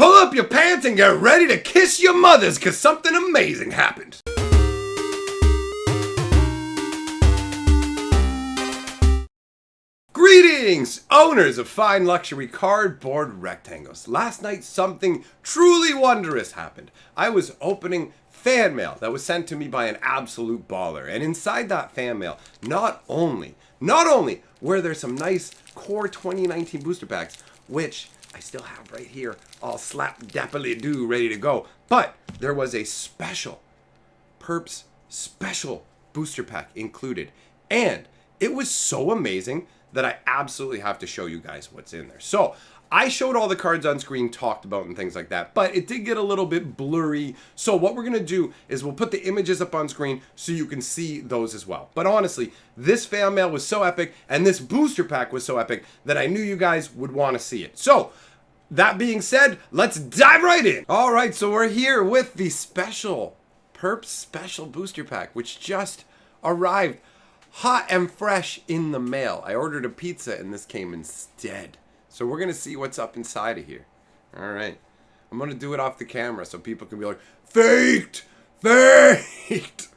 Pull up your pants and get ready to kiss your mothers, cause something amazing happened. Greetings, owners of fine luxury cardboard rectangles. Last night something truly wondrous happened. I was opening fan mail that was sent to me by an absolute baller. And inside that fan mail, not only were there some nice core 2019 booster packs, which I still have right here, all slap dappily do ready to go, but there was a special Perps special booster pack included. And it was so amazing that I absolutely have to show you guys what's in there. So I showed all the cards on screen, talked about and things like that, but it did get a little bit blurry. So what we're gonna do is we'll put the images up on screen so you can see those as well. But honestly, this fan mail was so epic and this booster pack was so epic that I knew you guys would wanna see it. So that being said, let's dive right in. All right, so we're here with the special Perps special booster pack, which just arrived hot and fresh in the mail. I ordered a pizza and this came instead. So we're going to see what's up inside of here. All right. I'm going to do it off the camera so people can be like, faked! Faked!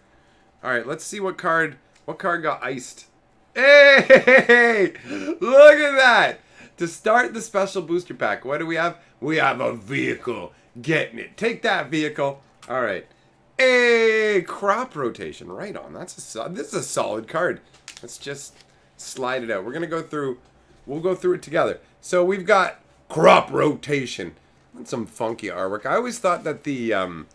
All right, let's see what card got iced. Hey! Look at that! To start the special booster pack, what do we have? We have a vehicle. Getting it. Take that, vehicle. All right. Hey, crop rotation. Right on. This is a solid card. Let's just slide it out. We're going to go through. We'll go through it together. So we've got crop rotation. That's some funky artwork. I always thought that the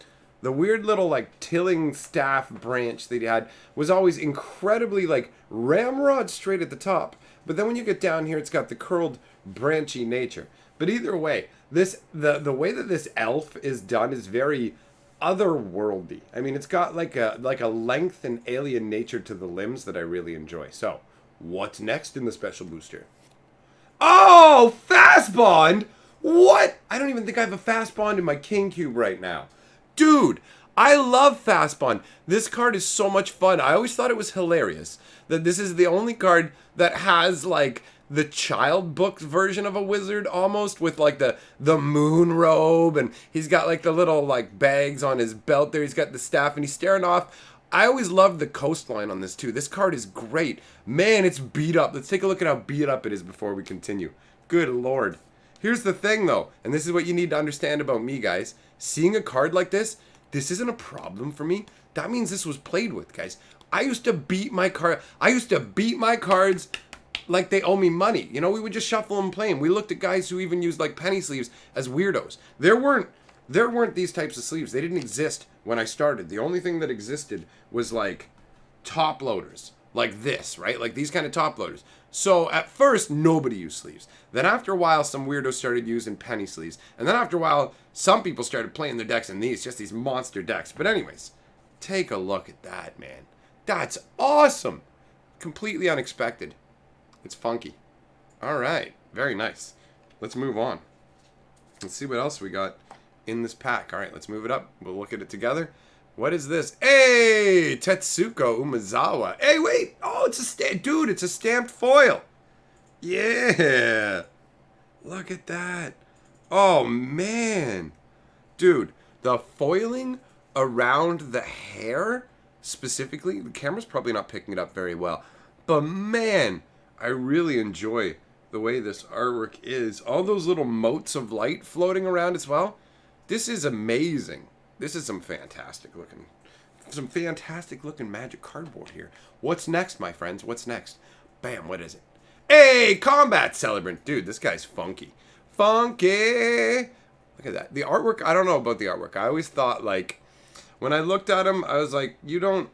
weird little like tilling staff branch that he had was always incredibly like ramrod straight at the top. But then when you get down here, it's got the curled branchy nature. But either way, the way that this elf is done is very otherworldly. I mean, it's got like a length and alien nature to the limbs that I really enjoy. So, what's next in the special booster? Oh, fast bond! What? I don't even think I have a fast bond in my king cube right now. Dude, I love fast bond. This card is so much fun. I always thought it was hilarious that this is the only card that has like the child book version of a wizard almost, with like the moon robe, and he's got like the little like bags on his belt there. He's got the staff and he's staring off. I always loved the coastline on this too. This card is great. Man, it's beat up. Let's take a look at how beat up it is before we continue. Good lord. Here's the thing though, and this is what you need to understand about me, guys. Seeing a card like this isn't a problem for me. That means this was played with, guys. I used to beat my cards like they owe me money. You know, we would just shuffle and play them. We looked at guys who even used like penny sleeves as weirdos. There weren't these types of sleeves. They didn't exist when I started. The only thing that existed was like top loaders, like this, right? Like these kind of top loaders. So at first, nobody used sleeves. Then after a while, some weirdos started using penny sleeves. And then after a while, some people started playing their decks in these, just these monster decks. But anyways, take a look at that, man. That's awesome. Completely unexpected. It's funky. All right. Very nice. Let's move on. Let's see what else we got in this pack. All right, let's move it up. We'll look at it together. What is this? Hey, Tetsuko Umezawa. Hey, wait. Oh, it's it's a stamped foil. Yeah. Look at that. Oh, man. Dude, the foiling around the hair, specifically, the camera's probably not picking it up very well. But, man, I really enjoy the way this artwork is. All those little motes of light floating around as well. This is amazing. This is some fantastic looking magic cardboard here. What's next, my friends? What's next? Bam, what is it? Hey, Combat Celebrant. Dude, this guy's funky. Funky. Look at that. The artwork, I don't know about the artwork. I always thought, like, when I looked at him, I was like, you don't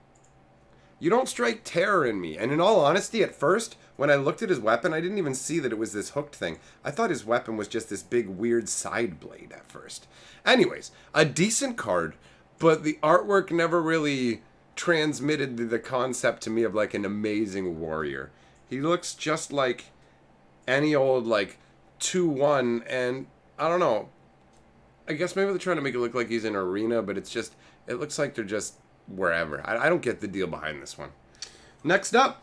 strike terror in me. And in all honesty, at first, when I looked at his weapon, I didn't even see that it was this hooked thing. I thought his weapon was just this big, weird side blade at first. Anyways, a decent card, but the artwork never really transmitted the concept to me of, like, an amazing warrior. He looks just like any old, like, 2-1, and I don't know. I guess maybe they're trying to make it look like he's in an arena, but it's just, it looks like they're just wherever. I don't get the deal behind this one. Next up,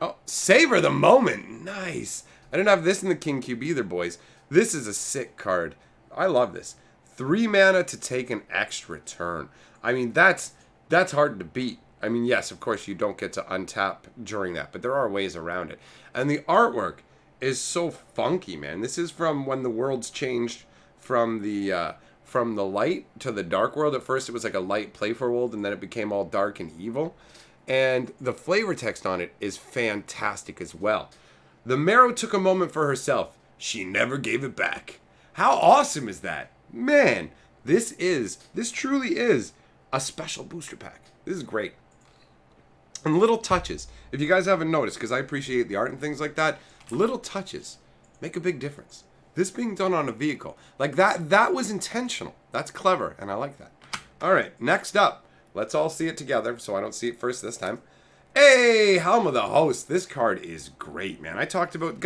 oh, Savor the Moment. Nice. I didn't have this in the King Cube either, boys. This is a sick card. I love this. 3 mana to take an extra turn. I mean, that's hard to beat. I mean, yes, of course you don't get to untap during that, but there are ways around it. And the artwork is so funky, man. This is from when the worlds changed from the light to the dark world. At first it was like a light, playful world, and then it became all dark and evil. And the flavor text on it is fantastic as well. The marrow took a moment for herself. She never gave it back. How awesome is that? Man, this truly is a special booster pack. This is great. And little touches. If you guys haven't noticed, because I appreciate the art and things like that, little touches make a big difference. This being done on a vehicle, like that was intentional. That's clever, and I like that. All right, next up. Let's all see it together, so I don't see it first this time. Hey, Helm of the Host. This card is great, man. I talked about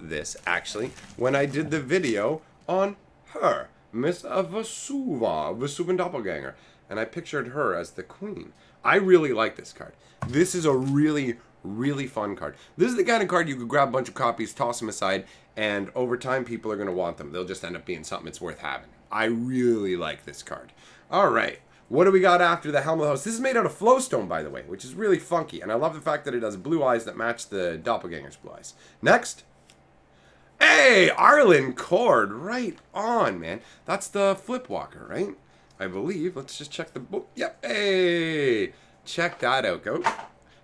this, actually, when I did the video on her, Miss Vesuvan Doppelganger. And I pictured her as the queen. I really like this card. This is a really, really fun card. This is the kind of card you could grab a bunch of copies, toss them aside, and over time people are going to want them. They'll just end up being something that's worth having. I really like this card. All right. What do we got after the Helm of the Host? This is made out of flowstone, by the way, which is really funky. And I love the fact that it has blue eyes that match the Doppelganger's blue eyes. Next. Hey, Arlen Cord. Right on, man. That's the Flipwalker, right? I believe. Let's just check the book. Yep. Hey. Check that out, go.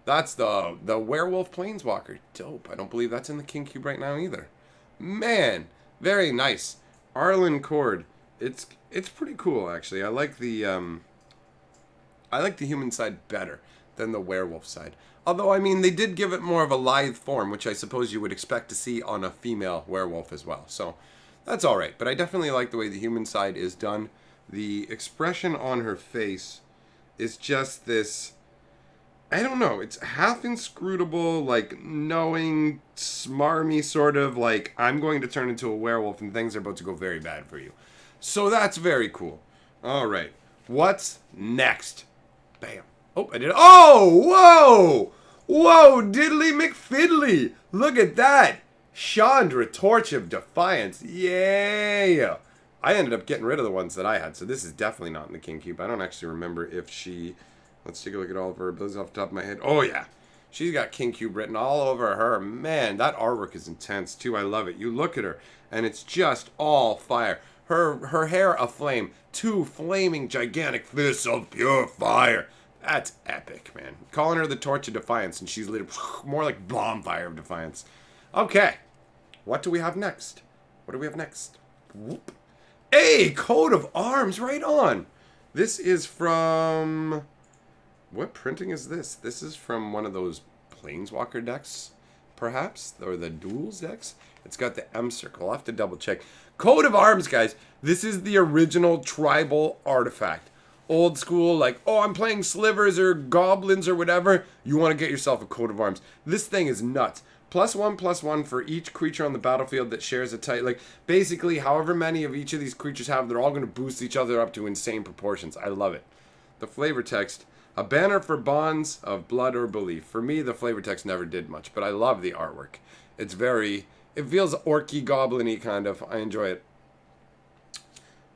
That's the Werewolf Planeswalker. Dope. I don't believe that's in the King Cube right now either. Man. Very nice. Arlen Cord. It's pretty cool, actually. I like the human side better than the werewolf side. Although, I mean, they did give it more of a lithe form, which I suppose you would expect to see on a female werewolf as well. So, that's alright. But I definitely like the way the human side is done. The expression on her face is just this, I don't know, it's half inscrutable, like, knowing, smarmy sort of, like, I'm going to turn into a werewolf and things are about to go very bad for you. So that's very cool. Alright, what's next? Bam. Oh, I did it. Oh, whoa! Whoa, Diddly McFiddly! Look at that! Chandra, Torch of Defiance. Yeah! I ended up getting rid of the ones that I had, so this is definitely not in the King Cube. I don't actually remember if she... Let's take a look at all of her abilities off the top of my head. Oh, yeah. She's got King Cube written all over her. Man, that artwork is intense, too. I love it. You look at her, and it's just all fire. Her hair aflame. 2 flaming, gigantic fists of pure fire. That's epic, man. Calling her the Torch of Defiance, and she's lit more like Bonfire of Defiance. Okay. What do we have next? What do we have next? Whoop. Hey, Coat of Arms, right on. This is from... What printing is this? This is from one of those Planeswalker decks, perhaps? Or the Duels decks? It's got the M circle. I'll have to double check. Coat of Arms, guys. This is the original tribal artifact. Old school, like, oh, I'm playing slivers or goblins or whatever. You want to get yourself a Coat of Arms. This thing is nuts. +1/+1 for each creature on the battlefield that shares a type. Like, basically, however many of each of these creatures have, they're all going to boost each other up to insane proportions. I love it. The flavor text. A banner for bonds of blood or belief. For me, the flavor text never did much, but I love the artwork. It's very... It feels orky, goblin-y kind of. I enjoy it.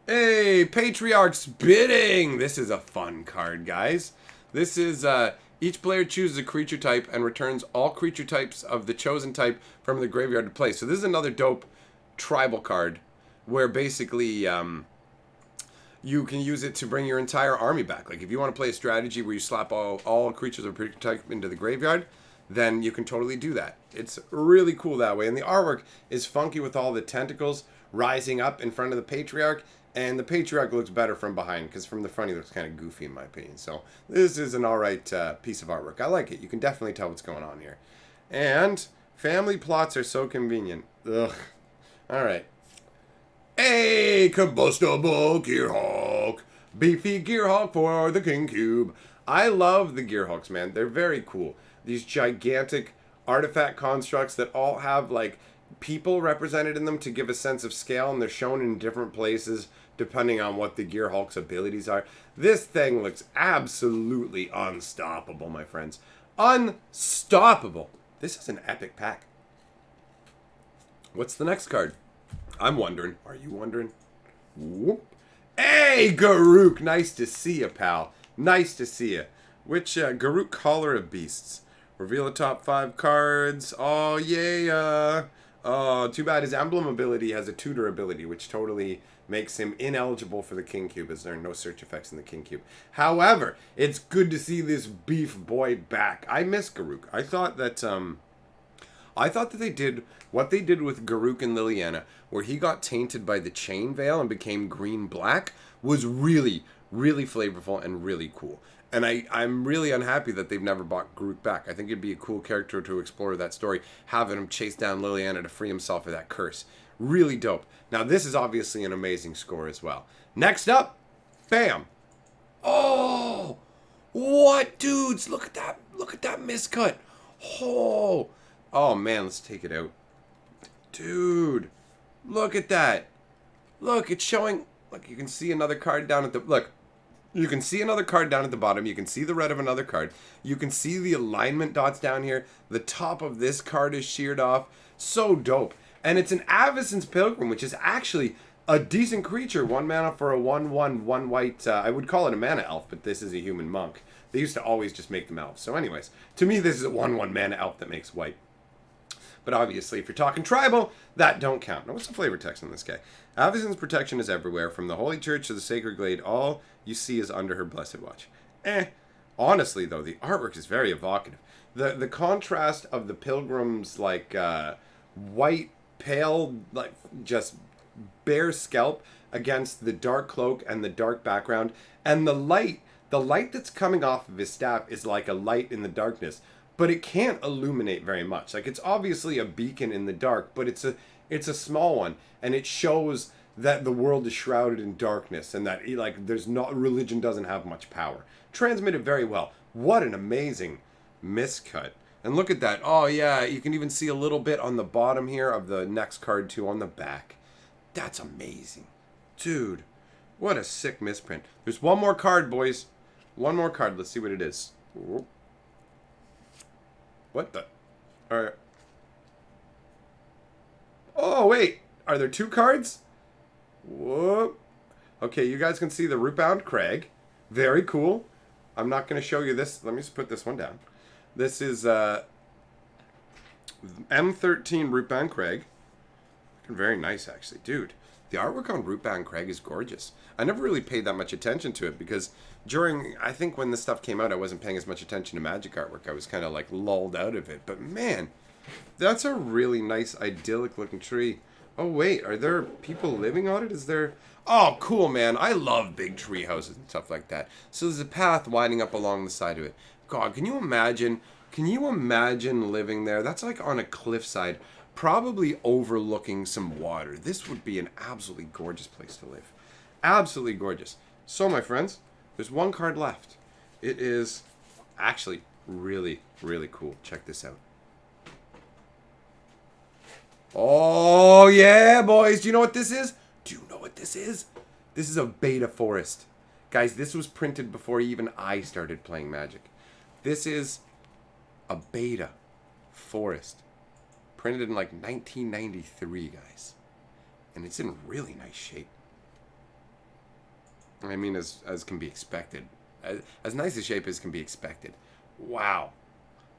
Hey, Patriarch's Bidding! This is a fun card, guys. This is, each player chooses a creature type and returns all creature types of the chosen type from the graveyard to play. So this is another dope tribal card where basically, you can use it to bring your entire army back. Like, if you want to play a strategy where you slap all creatures of a creature type into the graveyard, then you can totally do that. It's really cool that way. And the artwork is funky with all the tentacles rising up in front of the Patriarch. And the Patriarch looks better from behind, because from the front he looks kind of goofy in my opinion. So this is an alright piece of artwork. I like it. You can definitely tell what's going on here. And family plots are so convenient. Ugh. Alright. Hey, combustible Gearhulk. Beefy Gearhulk for the King Cube. I love the Gearhulks, man. They're very cool. These gigantic artifact constructs that all have, like, people represented in them to give a sense of scale, and they're shown in different places depending on what the Gearhulk's abilities are. This thing looks absolutely unstoppable, my friends. Unstoppable. This is an epic pack. What's the next card? I'm wondering. Are you wondering? Whoop. Hey, Garuk! Nice to see you, pal. Nice to see you. Which, Garuk Caller of Beasts. Reveal the top 5 cards. Oh, yeah. Oh, too bad his emblem ability has a tutor ability, which totally makes him ineligible for the King Cube, as there are no search effects in the King Cube. However, it's good to see this beef boy back. I miss Garuk. I thought that they did what they did with Garuk and Liliana, where he got tainted by the chain veil and became green-black, was really, really flavorful and really cool. And I'm really unhappy that they've never brought Garuk back. I think it'd be a cool character to explore that story, having him chase down Liliana to free himself of that curse. Really dope. Now, this is obviously an amazing score as well. Next up, bam. Oh, what, dudes? Look at that. Look at that miscut. Oh, man, let's take it out. Dude, look at that. Look, it's showing. Look, you can see another card down at the. Look. You can see another card down at the bottom. You can see the red of another card. You can see the alignment dots down here. The top of this card is sheared off. So dope. And it's an Avacyn's Pilgrim, which is actually a decent creature. 1 mana for a 1/1, 1 white. I would call it a mana elf, but this is a human monk. They used to always just make them elves. So anyways, to me, this is a 1/1 mana elf that makes white. But obviously, if you're talking tribal, that don't count. Now, what's the flavor text on this guy? Avacyn's protection is everywhere. From the Holy Church to the Sacred Glade, all you see is under her blessed watch. Honestly, though, the artwork is very evocative. The contrast of the pilgrim's, like, white, pale, like, just bare scalp against the dark cloak and the dark background. And the light that's coming off of his staff is like a light in the darkness. But it can't illuminate very much. Like, it's obviously a beacon in the dark, but it's a small one, and it shows that the world is shrouded in darkness, and that religion doesn't have much power. Transmitted very well. What an amazing miscut. And look at that. Oh yeah, you can even see a little bit on the bottom here of the next card too on the back. That's amazing. Dude, what a sick misprint. There's one more card, boys. One more card. Let's see what it is. Whoop. What the? Alright. Oh, wait. Are there 2 cards? Whoop. Okay, you guys can see the Rootbound Crag. Very cool. I'm not going to show you this. Let me just put this one down. This is M13 Rootbound Crag. Very nice, actually. Dude, the artwork on Rootbound Crag is gorgeous. I never really paid that much attention to it because I think when this stuff came out, I wasn't paying as much attention to Magic artwork. I was kind of like lulled out of it. But man, that's a really nice, idyllic looking tree. Oh wait, are there people living on it? Is there? Oh, cool, man. I love big tree houses and stuff like that. So there's a path winding up along the side of it. God, can you imagine? Can you imagine living there? That's like on a cliffside, probably overlooking some water. This would be an absolutely gorgeous place to live. Absolutely gorgeous. So, my friends, there's one card left. It is actually really, really cool. Check this out. Oh, yeah, boys. Do you know what this is? Do you know what this is? This is a beta forest. Guys, this was printed before even I started playing Magic. This is a beta forest. Printed in like 1993, guys. And it's in really nice shape. I mean, as can be expected. As nice a shape as can be expected. Wow.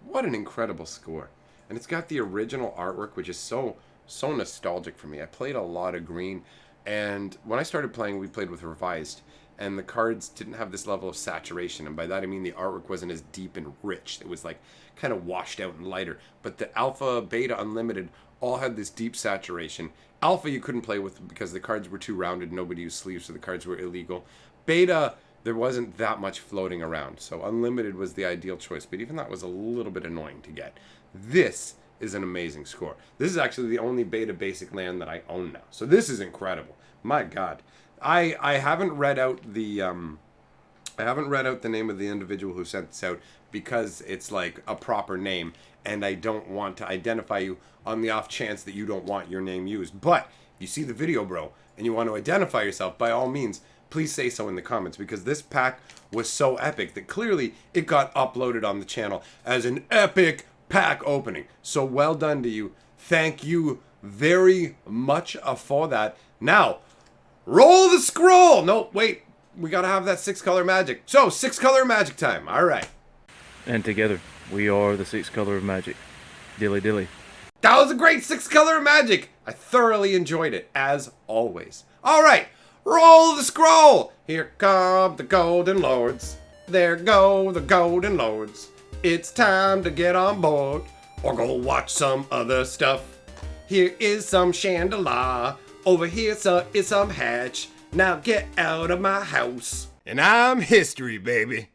What an incredible score. And it's got the original artwork, which is so nostalgic for me. I played a lot of green, and when I started playing, we played with Revised, and the cards didn't have this level of saturation, and by that I mean the artwork wasn't as deep and rich. It was like kind of washed out and lighter. But the Alpha, Beta, Unlimited all had this deep saturation. Alpha you couldn't play with because the cards were too rounded, nobody used sleeves, so the cards were illegal. Beta, there wasn't that much floating around, so Unlimited was the ideal choice, but even that was a little bit annoying to get. This is an amazing score. This is actually the only beta basic land that I own now, so this is incredible. My God, I haven't read out the name of the individual who sent this out because it's like a proper name, and I don't want to identify you on the off chance that you don't want your name used. But if you see the video, bro, and you want to identify yourself, by all means, please say so in the comments, because this pack was so epic that clearly it got uploaded on the channel as an epic pack opening. So well done to you. Thank you very much for that. Now, Roll the scroll! No, wait. We gotta have that 6-color magic. So, 6-color magic time. All right. And together, we are the 6th color of magic. Dilly dilly. That was a great 6-color magic. I thoroughly enjoyed it, as always. All right. Roll the scroll. Here come the golden lords. There go the golden lords. It's time to get on board or go watch some other stuff. Here is some chandelier. Over here is some hatch. Now get out of my house. And I'm history, baby.